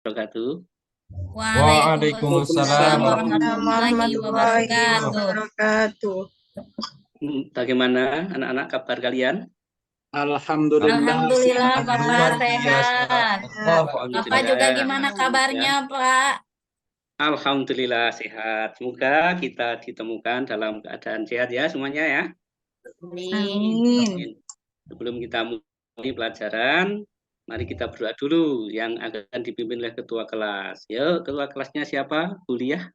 wabarakatuh. Waalaikumsalam Waalaikumsalam warahmatullahi warahmatullahi wabarakatuh. wabarakatuh. Bagaimana anak-anak kabar kalian? Alhamdulillah Alhamdulillah sehat. Bapak Luar sehat. Bapak juga Alhamdulillah. gimana kabarnya Pak? Alhamdulillah sehat. Semoga kita ditemukan dalam keadaan sehat ya semuanya ya. Amin. Sebelum kita mulai pelajaran, mari kita berdoa dulu yang akan dipimpin oleh ketua kelas. Yuk, ketua kelasnya siapa? Kuliah.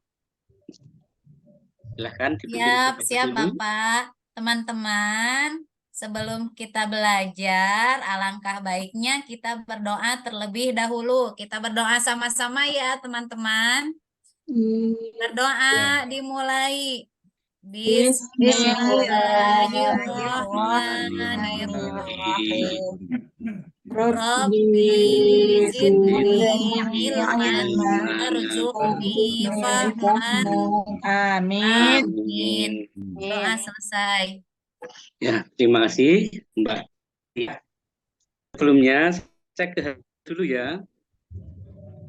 Silahkan dipimpin Siap dulu. Bapak. Teman-teman, sebelum kita belajar, alangkah baiknya kita berdoa terlebih dahulu. Kita berdoa sama-sama ya teman-teman. Berdoa dimulai. Bismillahirrahmanirrahim. Rabbi zidni ilman warzuqni fahman. Amin. Amin. Doa selesai. Ya, terima kasih Mbak. Ya. Sebelumnya cek dulu ya.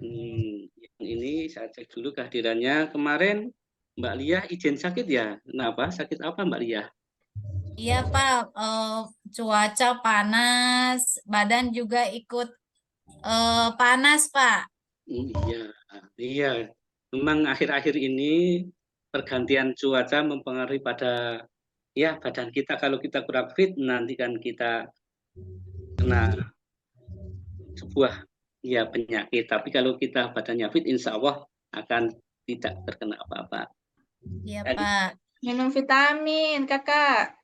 Yang ini saya cek dulu kehadirannya. Kemarin Mbak Lia izin sakit ya? Kenapa? Sakit apa Mbak Lia? Iya Pak, cuaca panas, badan juga ikut panas Pak. Iya. Memang akhir-akhir ini pergantian cuaca mempengaruhi pada ya badan kita. Kalau kita kurang fit, nanti kan kita kena sebuah ya penyakit. Tapi kalau kita badannya fit, insya Allah akan tidak terkena apa-apa. Iya Pak. Minum vitamin, Kakak.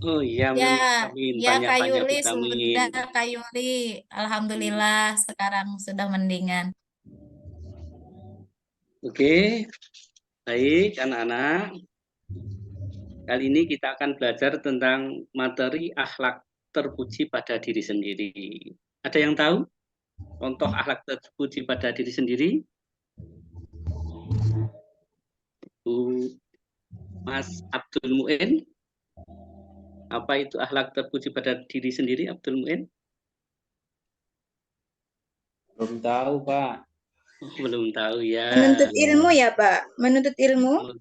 Oh iya, Ya, vitamin. ya Kak Banyak-banyak Yuli vitamin. sudah Kak Yuli. Alhamdulillah sekarang sudah mendingan. Oke, baik anak-anak. Kali ini kita akan belajar tentang materi akhlak terpuji pada diri sendiri. Ada yang tahu contoh akhlak terpuji pada diri sendiri? Mas Abdul Muin, apa itu akhlak terpuji pada diri sendiri, Abdul Muin? Belum tahu, Pak. Belum tahu ya. Menuntut ilmu ya, Pak? Menuntut ilmu?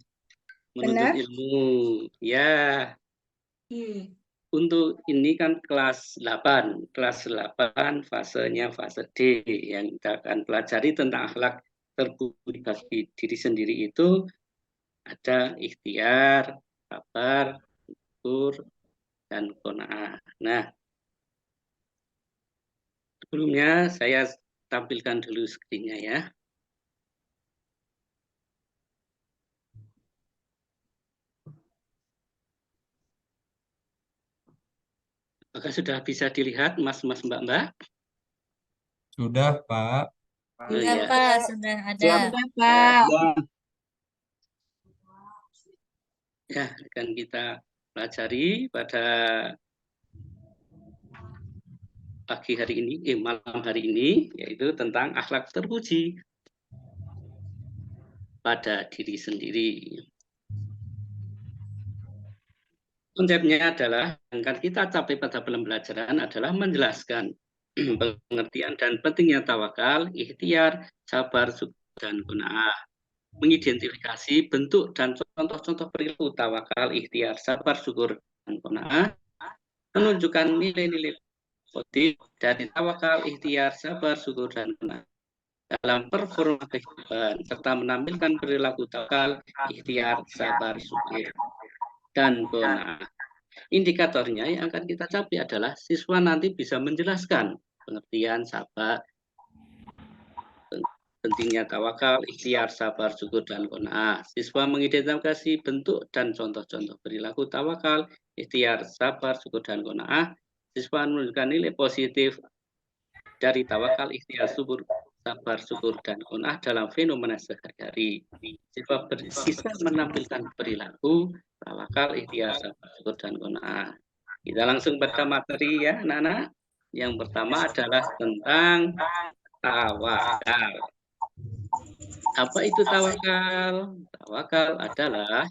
Menuntut Benar? ilmu. Ya. Untuk ini kan kelas 8. Kelas 8 fasenya fase D. Yang kita akan pelajari tentang akhlak terpuji bagi diri sendiri itu ada ikhtiar, sabar, syukur, dan qanaah. Nah, sebelumnya saya tampilkan dulu screen-nya ya. Apakah sudah bisa dilihat mas-mas mbak-mbak? Sudah Pak. Iya Pak, sudah ada. Sudah, Pak. Ya, akan kita pelajari pada pagi hari ini, malam hari ini, yaitu tentang akhlak terpuji pada diri sendiri. Konsepnya adalah yang akan kita capai pada pembelajaran adalah menjelaskan pengertian dan pentingnya tawakal, ikhtiar, sabar, syukur, dan qanaah. Mengidentifikasi bentuk dan contoh-contoh perilaku tawakal, ikhtiar, sabar, syukur, dan qanaah. Menunjukkan nilai-nilai positif dari tawakal, ikhtiar, sabar, syukur, dan qanaah dalam performa kehidupan, serta menampilkan perilaku tawakal, ikhtiar, sabar, syukur, dan qanaah. Indikatornya yang akan kita capai adalah siswa nanti bisa menjelaskan pengertian sabar, pentingnya tawakal, ikhtiar, sabar, syukur, dan qanaah. Siswa mengidentifikasi bentuk dan contoh-contoh perilaku tawakal, ikhtiar, sabar, syukur, dan qanaah. Siswa menunjukkan nilai positif dari tawakal, ikhtiar, sabar, syukur, dan qanaah dalam fenomena sehari-hari. Siswa bisa menampilkan perilaku tawakal, ikhtiar, sabar, syukur, dan qanaah. Kita langsung pada materi ya anak-anak. Yang pertama adalah tentang tawakal. Apa itu tawakal? Tawakal adalah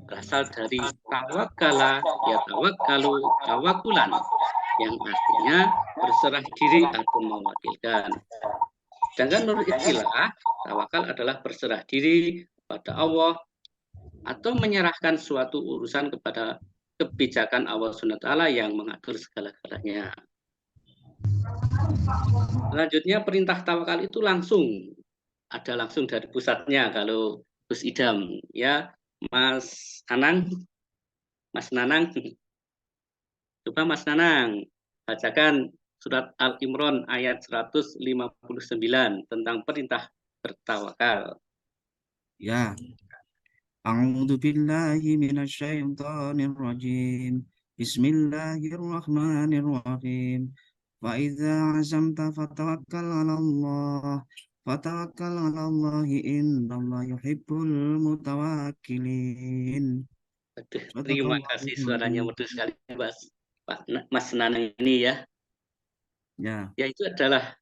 berasal dari tawakala, ya tawakalu, tawakulan, yang artinya berserah diri atau mewakilkan. Sedangkan menurut istilah, tawakal adalah berserah diri pada Allah atau menyerahkan suatu urusan kepada kebijakan Allah SWT yang mengatur segala-galanya. Selanjutnya perintah tawakal itu ada langsung dari pusatnya kalau Gus Idam, ya Mas Nanang, coba Mas Nanang bacakan surat Al-Imran ayat 159 tentang perintah bertawakal. Ya. A'udzu billahi minasyaitonir rajim. Bismillahirrahmanirrahim. Wa idza 'azamta fatawakkal 'alallah. Fatawakkal 'alallahi innallaha yuhibbul mutawakkilin. Aduh, terima kasih suaranya merdu sekali Mas Nanang ini ya. Ya. Yaitu adalah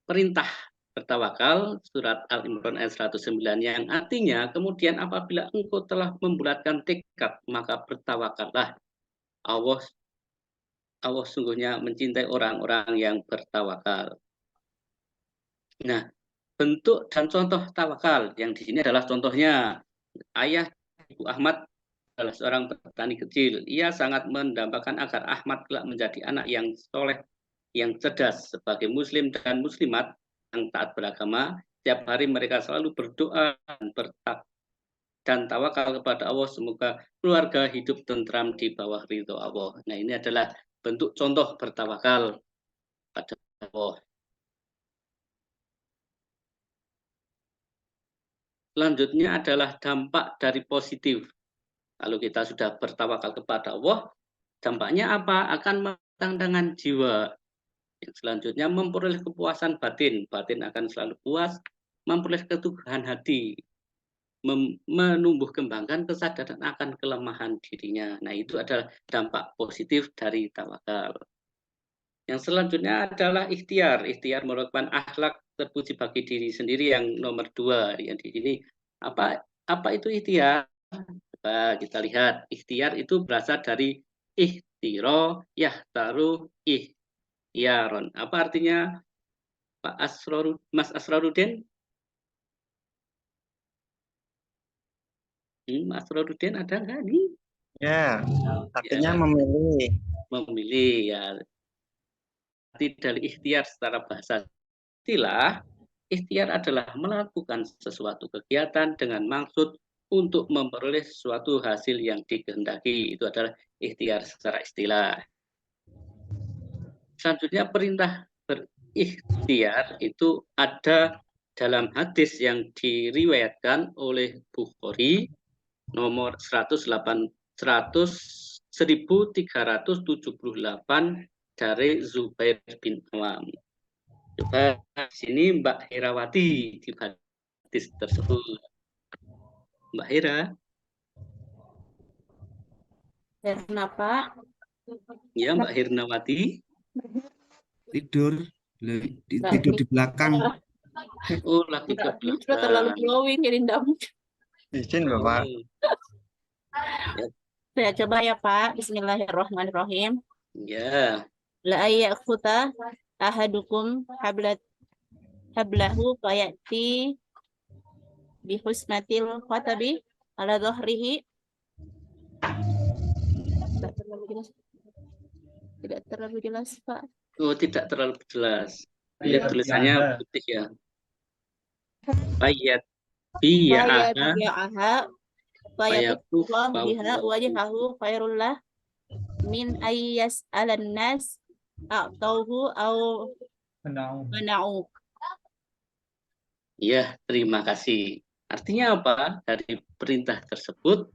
perintah bertawakal surat Al-Imran ayat 109 yang artinya kemudian apabila engkau telah membulatkan tekad maka bertawakallah. Allah sungguhnya mencintai orang-orang yang bertawakal. Nah, bentuk dan contoh tawakal yang di sini adalah contohnya ayah Ibu Ahmad adalah seorang petani kecil. Ia sangat mendambakan agar Ahmad kelak menjadi anak yang soleh, yang cerdas sebagai muslim dan muslimat yang taat beragama. Setiap hari mereka selalu berdoa dan tawakal kepada Allah semoga keluarga hidup tentram di bawah ridho Allah. Nah, ini adalah bentuk contoh bertawakal pada Allah. Selanjutnya adalah dampak dari positif. Kalau kita sudah bertawakal kepada Allah, dampaknya apa? Akan mendatangkan jiwa. Yang selanjutnya memperoleh kepuasan batin. Batin akan selalu puas, memperoleh keteguhan hati, menumbuh kembangkan kesadaran akan kelemahan dirinya. Nah, itu adalah dampak positif dari tawakal. Yang selanjutnya adalah ikhtiar. Ikhtiar merupakan akhlak terpuji bagi diri sendiri yang nomor 2. Yang di sini apa itu ikhtiar? Coba kita lihat. Ikhtiar itu berasal dari ikhtiro, yahtaru, ikhtiaron. Apa artinya Mas Asrorudin? Mas Asrorudin ada nggak nih? Ya, artinya Ya, memilih. memilih ya. Arti dari ikhtiar secara bahasa istilah, ikhtiar adalah melakukan sesuatu kegiatan dengan maksud untuk memperoleh suatu hasil yang dikehendaki. Itu adalah ikhtiar secara istilah. Selanjutnya perintah berikhtiar itu ada dalam hadis yang diriwayatkan oleh Bukhari nomor 1378 dari Zubair bin Awam. Coba di sini Mbak Herawati di hadis tersebut. Mbak Hera. Ya, kenapa? Ya, Mbak Hirnawati. Tidur di belakang. Oh, lagi ke Sudah terlalu belakang. glowing jadi ndam. Izin Bapak. Saya coba ya Pak. Bismillahirrahmanirrahim. Ya. La ayyakhuta ahadukum hablahu fayati bihusnatil khatabi ala dhahrihi. Tidak terlalu jelas Pak. Oh, tidak terlalu jelas. Lihat tulisannya putih ya. Bayat Fayati'aha Fayakuf fayatullah biha wajhahu khairullah min ayyas alan nas a'tauhu au mana'u. Ya, terima kasih. Artinya apa? Dari perintah tersebut,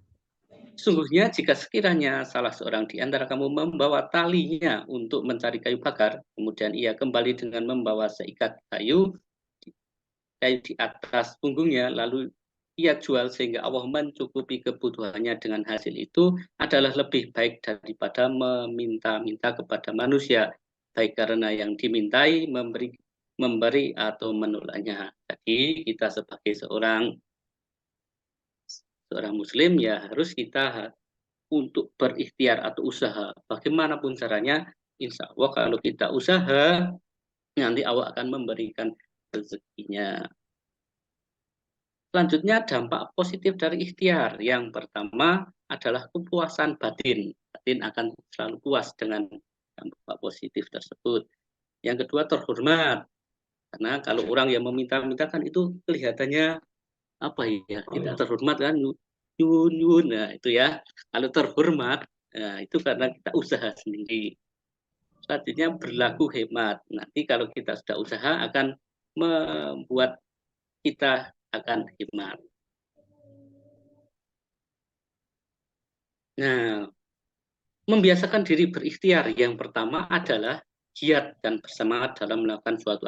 sungguhnya jika sekiranya salah seorang di antara kamu membawa talinya untuk mencari kayu bakar, kemudian ia kembali dengan membawa seikat kayu di atas punggungnya, lalu ia jual sehingga Allah mencukupi kebutuhannya dengan hasil itu adalah lebih baik daripada meminta-minta kepada manusia, baik karena yang dimintai memberi atau menolaknya. Jadi kita sebagai seorang muslim ya harus kita untuk berikhtiar atau usaha. Bagaimanapun caranya, insya Allah kalau kita usaha, nanti Allah akan memberikan rezekinya. Selanjutnya dampak positif dari ikhtiar. Yang pertama adalah kepuasan batin. Batin akan selalu puas dengan dampak positif tersebut. Yang kedua terhormat. Karena kalau orang yang meminta-minta kan itu kelihatannya apa ya, tidak terhormat kan, yun. Nah itu ya. Kalau terhormat, nah, itu karena kita usaha sendiri. Selanjutnya berlaku hemat. Nanti kalau kita sudah usaha akan membuat kita akan hemat. Nah, membiasakan diri berikhtiar yang pertama adalah giat dan bersemangat dalam melakukan suatu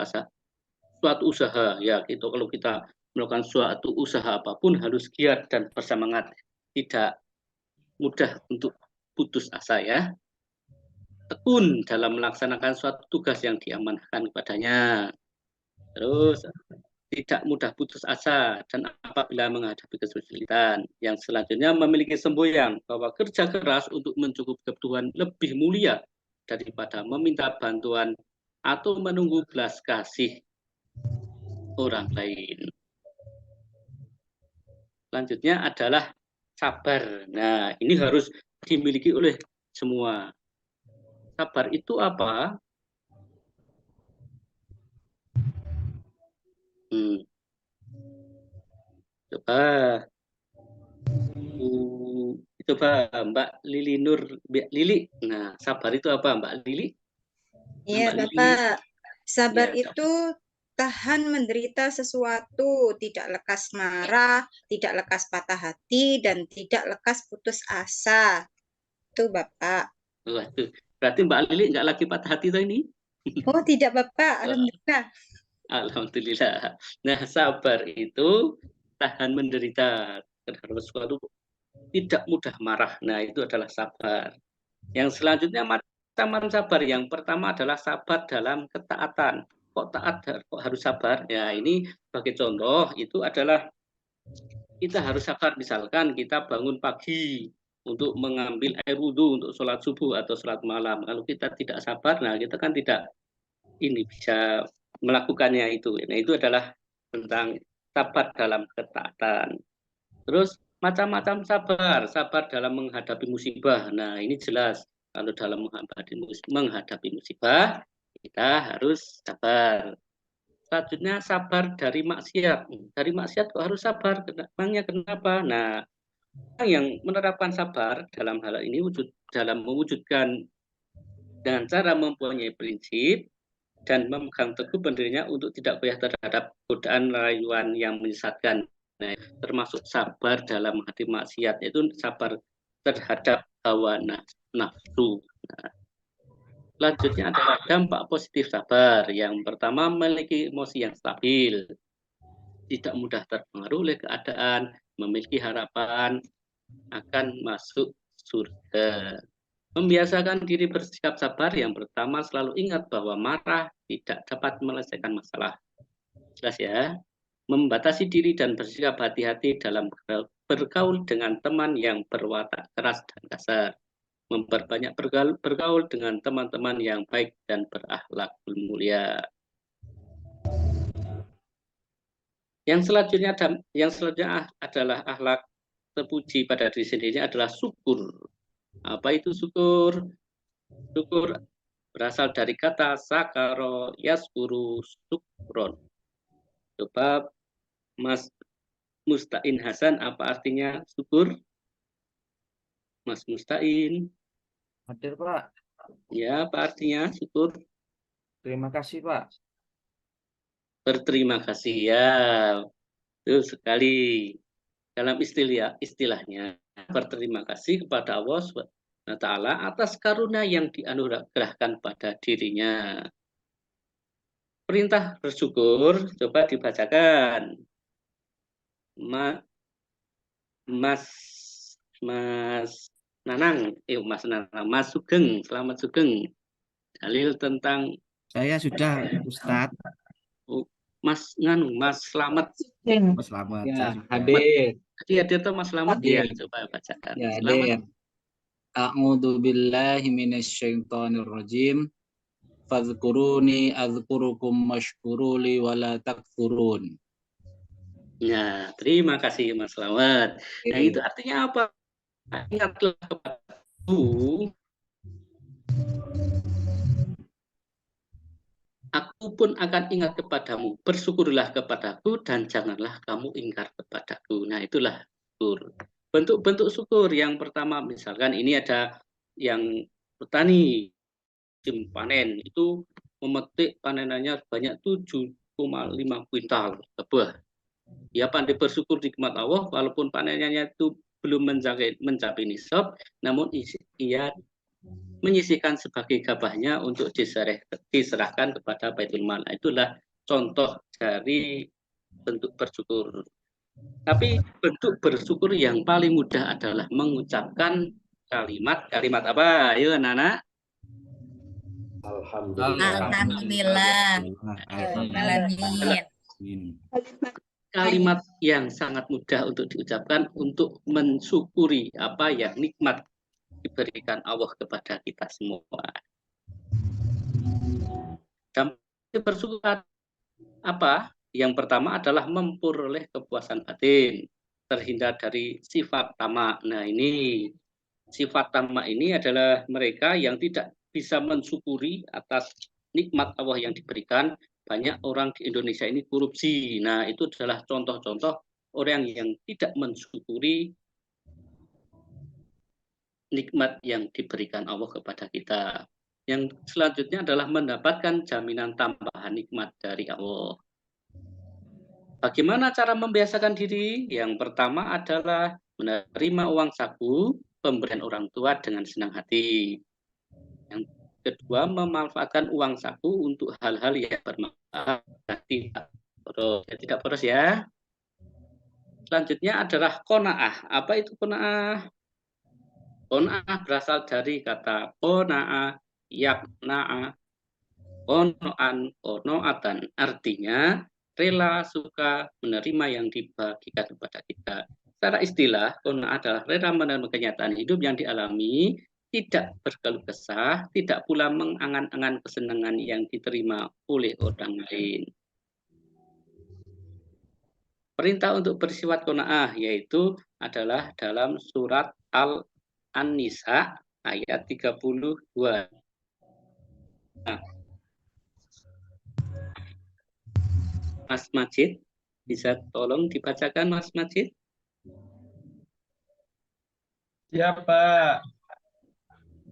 usaha. Ya, gitu. Kalau kita melakukan suatu usaha apapun harus giat dan bersemangat, tidak mudah untuk putus asa ya. Tekun dalam melaksanakan suatu tugas yang diamanahkan kepadanya. Terus tidak mudah putus asa dan apabila menghadapi kesulitan. Yang selanjutnya memiliki semboyan bahwa kerja keras untuk mencukupi kebutuhan lebih mulia daripada meminta bantuan atau menunggu belas kasih orang lain. Selanjutnya adalah sabar. Nah, ini harus dimiliki oleh semua. Sabar itu apa? Coba Mbak Lili Nur, Mbak Lili. Nah, sabar itu apa Mbak Lili? Iya, Mbak Lili. Bapak. Sabar Ya, itu tahan menderita sesuatu, tidak lekas marah, tidak lekas patah hati, dan tidak lekas putus asa. Itu Bapak. waduh. Berarti Mbak Lili nggak lagi patah hati tuh ini? Oh, tidak Bapak. Alhamdulillah. Alhamdulillah. Nah, sabar itu tahan menderita terhadap sesuatu, tidak mudah marah. Nah, itu adalah sabar. Yang selanjutnya macam sabar. Yang pertama adalah sabar dalam ketaatan. Kok taat, kok harus sabar? Ya, ini sebagai contoh itu adalah kita harus sabar. Misalkan kita bangun pagi untuk mengambil air wudhu untuk sholat subuh atau sholat malam. Kalau kita tidak sabar, nah kita kan tidak ini bisa melakukannya itu. Nah, itu adalah tentang sabar dalam ketaatan. Terus macam-macam sabar dalam menghadapi musibah. Nah, ini jelas kalau dalam menghadapi musibah kita harus sabar. Selanjutnya sabar dari maksiat. Dari maksiat kok harus sabar? Emangnya kenapa? Nah, orang yang menerapkan sabar dalam hal ini dalam mewujudkan dengan cara mempunyai prinsip dan memegang teguh pendirinya untuk tidak goyah terhadap godaan rayuan yang menyesatkan. Nah, termasuk sabar dalam menghadapi maksiat, yaitu sabar terhadap hawa nafsu. Nah, selanjutnya adalah dampak positif sabar. Yang pertama, memiliki emosi yang stabil, tidak mudah terpengaruh oleh keadaan, memiliki harapan akan masuk surga. Membiasakan diri bersikap sabar. Yang pertama, selalu ingat bahwa marah tidak dapat menyelesaikan masalah. Jelas ya. Membatasi diri dan bersikap hati-hati dalam bergaul dengan teman yang berwatak keras dan kasar. Memperbanyak bergaul dengan teman-teman yang baik dan berakhlak mulia. Yang selanjutnya adalah akhlak terpuji pada diri sendiri adalah syukur. Apa itu syukur? Syukur berasal dari kata sakaro yaskuru syukron. Coba Mas Mustain Hasan, apa artinya syukur? Mas Mustain. Hadir, Pak. Ya, apa artinya syukur? Terima kasih, Pak. Berterima kasih ya. Betul sekali. Dalam istilahnya berterima kasih kepada Allah SWT atas karunia yang dianugerahkan pada dirinya. Perintah bersyukur coba dibacakan. Mas Nanang, Mas Sugeng, selamat Sugeng. Dalil tentang Saya sudah, Ustadz. Mas Slamet. Mas Slamet. Ya, Saya sudah. hadir. Tadi ada tuh Mas Slamet ya, coba bacakan. Ya, Selamat. hadir. A'udzu billahi minasyaitonir rajim. fadhkuruni adzkurukum washkuruli wala takfurun. Nah, terima kasih Mas Slamet. Nah, itu artinya apa? Ingatlah kepadaku, aku pun akan ingat kepadamu. Bersyukurlah kepadaku dan janganlah kamu ingkar kepadaku. Nah, itulah syukur. Bentuk-bentuk syukur yang pertama, misalkan ini ada yang petani musim panen, itu memetik panenannya banyak 7,5 kuintal buah. Ia pandai bersyukur nikmat Allah, walaupun panenannya itu belum mencapai nisab, namun ia menyisihkan sebagai gabahnya untuk diserahkan kepada Baitul Mal. Itulah contoh dari bentuk bersyukur. Tapi bentuk bersyukur yang paling mudah adalah mengucapkan kalimat apa? Ayo anak-anak. Alhamdulillah. Alamin. Kalimat yang sangat mudah untuk diucapkan untuk mensyukuri apa yang nikmat diberikan Allah kepada kita semua. Dan bersyukur apa? Yang pertama adalah memperoleh kepuasan batin, terhindar dari sifat tamak. Nah, ini sifat tamak ini adalah mereka yang tidak bisa mensyukuri atas nikmat Allah yang diberikan. Banyak orang di Indonesia ini korupsi. Nah, itu adalah contoh-contoh orang yang tidak mensyukuri nikmat yang diberikan Allah kepada kita. Yang selanjutnya adalah mendapatkan jaminan tambahan nikmat dari Allah. Bagaimana cara membiasakan diri? Yang pertama adalah menerima uang saku pemberian orang tua dengan senang hati. Yang kedua, memanfaatkan uang saku untuk hal-hal yang bermanfaat, tidak boros ya. Selanjutnya adalah qanaah. Apa itu qanaah? Qanaah berasal dari kata qana'a, yakna'a, qono'an, qono'atan. Artinya rela, suka, menerima yang dibagikan kepada kita. Secara istilah, qanaah adalah rela menerima kenyataan hidup yang dialami, tidak berkeluh kesah, tidak pula mengangan-angan kesenangan yang diterima oleh orang lain. Perintah untuk bersifat qanaah yaitu adalah dalam surat An-Nisa ayat 32. Nah, Mas Majid, bisa tolong dibacakan Mas Majid? Siapa?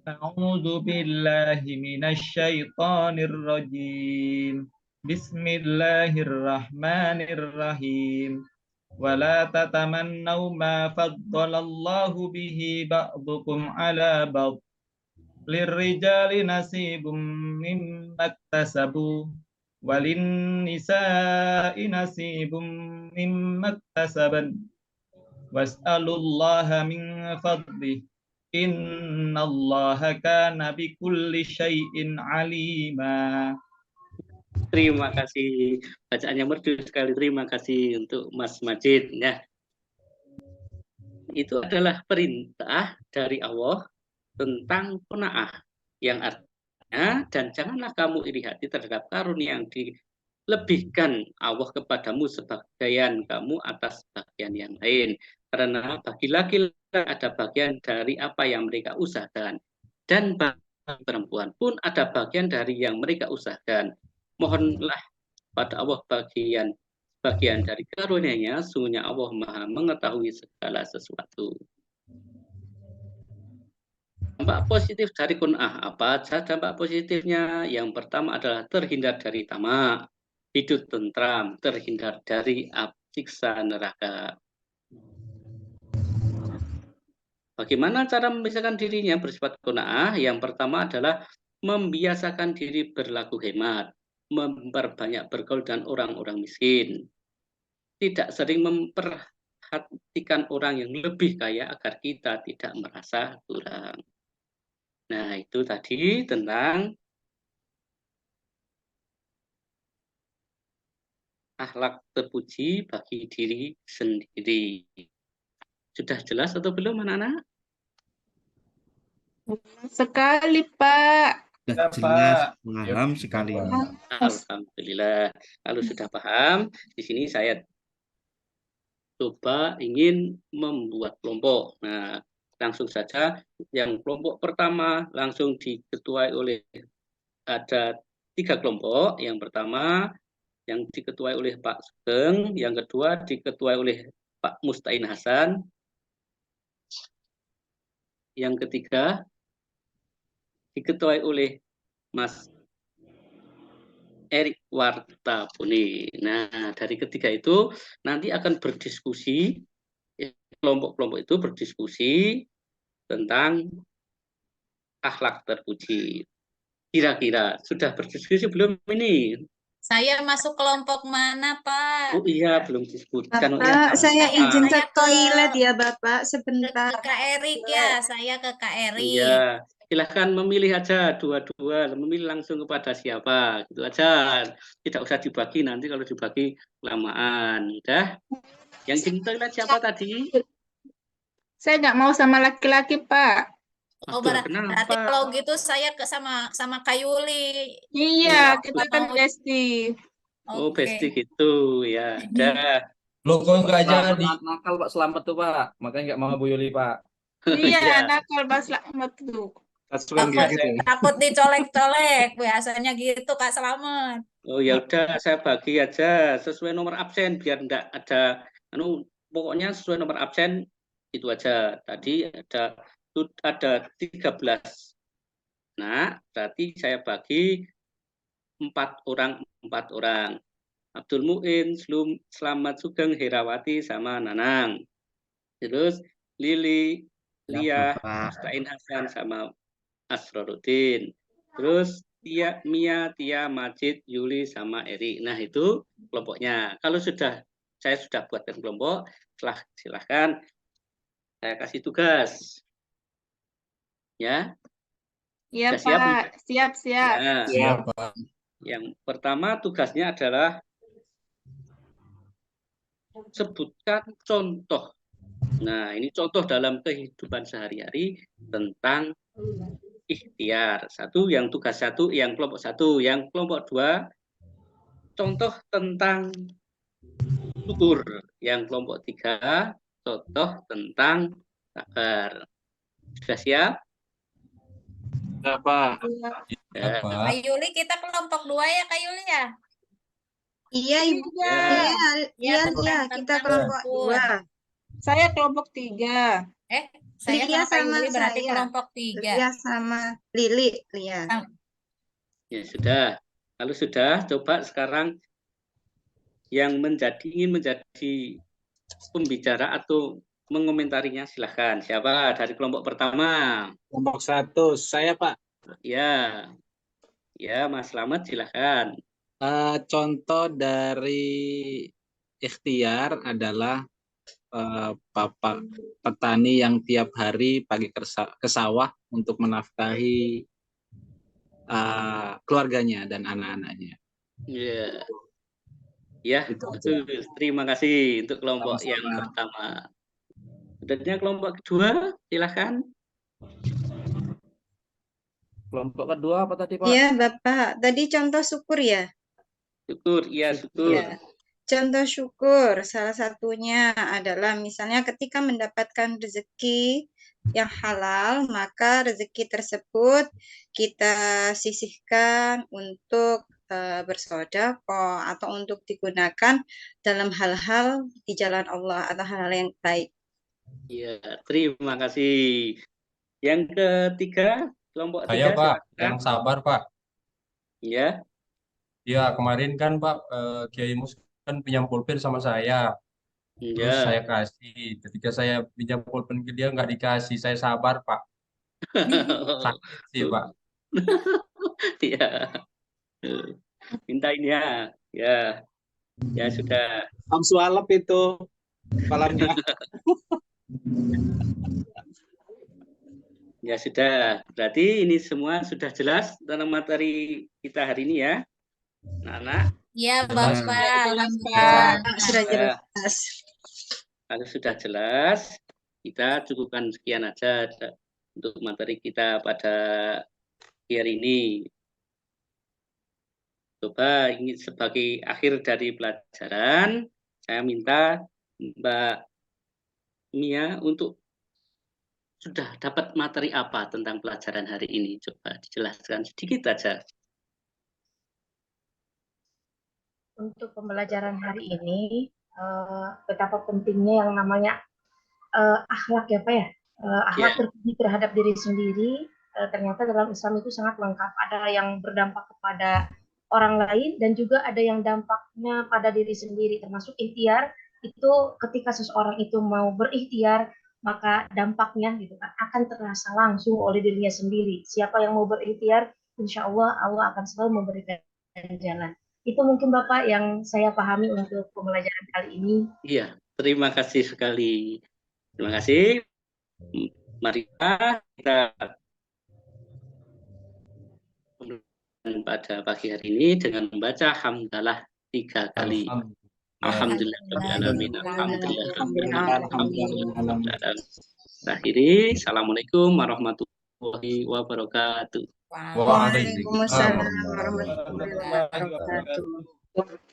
A'udzu billahi minasyaitonir rajim. Bismillahirrahmanirrahim. Wala tatamannaw ma faddalallahu bihi ba'dukum ala ba'd. Lirrijali nasibum mimma iktasabu walin nisa'i nasibum mimma iktasaban. Was'alullaha min fadlih. Innallaha kana bikulli syai'in alima. Terima kasih. Bacaannya merdu sekali. Terima kasih untuk Mas Majid. Ya. Itu adalah perintah dari Allah tentang qanaah yang artinya dan janganlah kamu iri hati terhadap karunia yang dilebihkan Allah kepadamu sebagian kamu atas bagian yang lain. Karena bagi laki-laki ada bagian dari apa yang mereka usahakan. Dan bagi perempuan pun ada bagian dari yang mereka usahakan. Mohonlah pada Allah bagian dari karunia-Nya, sungguhnya Allah Maha mengetahui segala sesuatu. Dampak positif dari qanaah apa saja dampak positifnya? Yang pertama adalah terhindar dari tamak, hidup tentram, terhindar dari siksa neraka. Bagaimana cara membiasakan dirinya bersifat qanaah? Yang pertama adalah membiasakan diri berlaku hemat, memperbanyak bergaul dengan orang-orang miskin, tidak sering memperhatikan orang yang lebih kaya agar kita tidak merasa kurang. Nah, itu tadi tentang akhlak terpuji bagi diri sendiri. Sudah jelas atau belum, anak-anak? Sekali, Pak. Sudah Ya, jelas, Pak. paham sekali. Alhamdulillah. Kalau sudah paham, di sini saya coba ingin membuat kelompok. Nah, langsung saja yang kelompok pertama langsung diketuai oleh ada 3 kelompok. Yang pertama yang diketuai oleh Pak Sugeng, yang kedua diketuai oleh Pak Mustain Hasan, yang ketiga diketuai oleh Mas Erik Wartabuni. Nah, dari ketiga itu nanti akan berdiskusi, kelompok-kelompok itu berdiskusi tentang akhlak terpuji. Kira-kira sudah berdiskusi belum ini? Saya masuk kelompok mana, Pak? Oh iya, belum disebutkan. Bapak, saya izin ke Saya ke- toilet ya, Bapak, Ke sebentar. Kak Erik ya, saya ke Kak Erik. Iya, silahkan memilih aja dua-dua, memilih langsung kepada siapa, gitu aja. Tidak usah dibagi, nanti kalau dibagi lamaan. Udah? Yang ingin toilet siapa tadi? Saya nggak mau sama laki-laki, Pak. Oh, Aduh, berarti kenapa? kalau gitu saya ke sama Kak Yuli. Iya, Oh, kita kan mau- bestie. Oh, Oke. bestie gitu, ya. Udah. Lo kok nggak Selamat jadi? nakal Pak, selamat tuh Pak. Makanya nggak mau Bu Yuli Pak. Iya, Iya. nakal Mas Slamet tuh. Takut dicolek-colek, biasanya gitu Kak Slamet. Oh ya udah, saya bagi aja sesuai nomor absen biar enggak ada pokoknya sesuai nomor absen itu aja. Tadi ada 13. Nah, berarti saya bagi 4 orang. Abdul Muin, Selamat Sugeng, Herawati sama Nanang. Terus Lili, Ya, Lia, Bapak. Mustain Hasan sama Asrorudin. Terus Mia, Tia, Majid, Yuli, sama Eri. Nah, itu kelompoknya. Kalau saya sudah buatkan kelompok, silahkan saya kasih tugas. Ya, Iya, sudah siap? Pak. Siap. Ya. Iya, Pak. Yang pertama tugasnya adalah sebutkan contoh. Nah, ini contoh dalam kehidupan sehari-hari tentang ikhtiar. Yang kelompok 1, yang kelompok 2 contoh tentang syukur. Yang kelompok 3 contoh tentang sabar. Sudah siap? Ya, Pak. Ya. Kak Yuli, kita kelompok 2 ya Kak Yuli ya? Iya, Ibu. Ya. Iya, tentang kita syukur. kelompok 2. Saya kelompok 3. Saya Lia sama Kak sama Yuli berarti saya. kelompok 3. Lia sama Lili, Lia. Ya sudah. Kalau sudah, coba sekarang yang ingin menjadi pembicara atau mengomentarinya silahkan. Siapa dari kelompok pertama? Kelompok 1, saya Pak. Ya, Mas Slamet silahkan. Contoh dari ikhtiar adalah bapak petani yang tiap hari pagi ke sawah untuk menafkahi keluarganya dan anak-anaknya. Ya, ya, Itu betul. Terima kasih untuk kelompok Sama-sama. yang pertama. Selanjutnya kelompok kedua, silahkan. Kelompok kedua apa tadi Pak? Iya, Bapak. Tadi contoh syukur ya? Syukur, iya syukur. Ya. Contoh syukur, salah satunya adalah misalnya ketika mendapatkan rezeki yang halal, maka rezeki tersebut kita sisihkan untuk bersedekah atau untuk digunakan dalam hal-hal di jalan Allah atau hal-hal yang baik. Iya, terima kasih. Yang ketiga, kelompok Saya 3, Pak, silahkan. yang sabar Pak. Ya, Ya kemarin kan Pak, Kiai Mus kan pinjam pulpen sama saya. Terus ya. saya kasih. Ketika saya pinjam pulpen ke dia nggak dikasih, saya sabar Pak. Sakit sih Pak. Ya. Mintain ya. Ya sudah. Samsualep itu kepalanya. Ya sudah. Berarti ini semua sudah jelas tentang materi kita hari ini ya. Anak-anak. Iya, Jelas. Bapak. Jelas, Alhamdulillah. Sudah jelas. Kalau sudah jelas, kita cukupkan sekian aja untuk materi kita pada pagi hari ini. Coba ini sebagai akhir dari pelajaran, saya minta Mbak Mia untuk sudah dapat materi apa tentang pelajaran hari ini? Coba dijelaskan sedikit saja. Untuk pembelajaran hari ini, betapa pentingnya yang namanya akhlak ya Pak ya. Akhlak terpuji terhadap diri sendiri, ternyata dalam Islam itu sangat lengkap. Ada yang berdampak kepada orang lain dan juga ada yang dampaknya pada diri sendiri, termasuk ikhtiar. Itu ketika seseorang itu mau berikhtiar, maka dampaknya gitu kan akan terasa langsung oleh dirinya sendiri. Siapa yang mau berikhtiar, insya Allah Allah akan selalu memberikan jalan. Itu mungkin Bapak yang saya pahami untuk pembelajaran kali ini. Iya, terima kasih sekali. Terima kasih. Mari kita pada pagi hari ini dengan membaca hamdalah 3 kali. Alhamdulillahirrahmanirrahim. Alhamdulillah. Akhiri, assalamualaikum warahmatullahi wabarakatuh. Waalaikumsalam warahmatullahi wabarakatuh.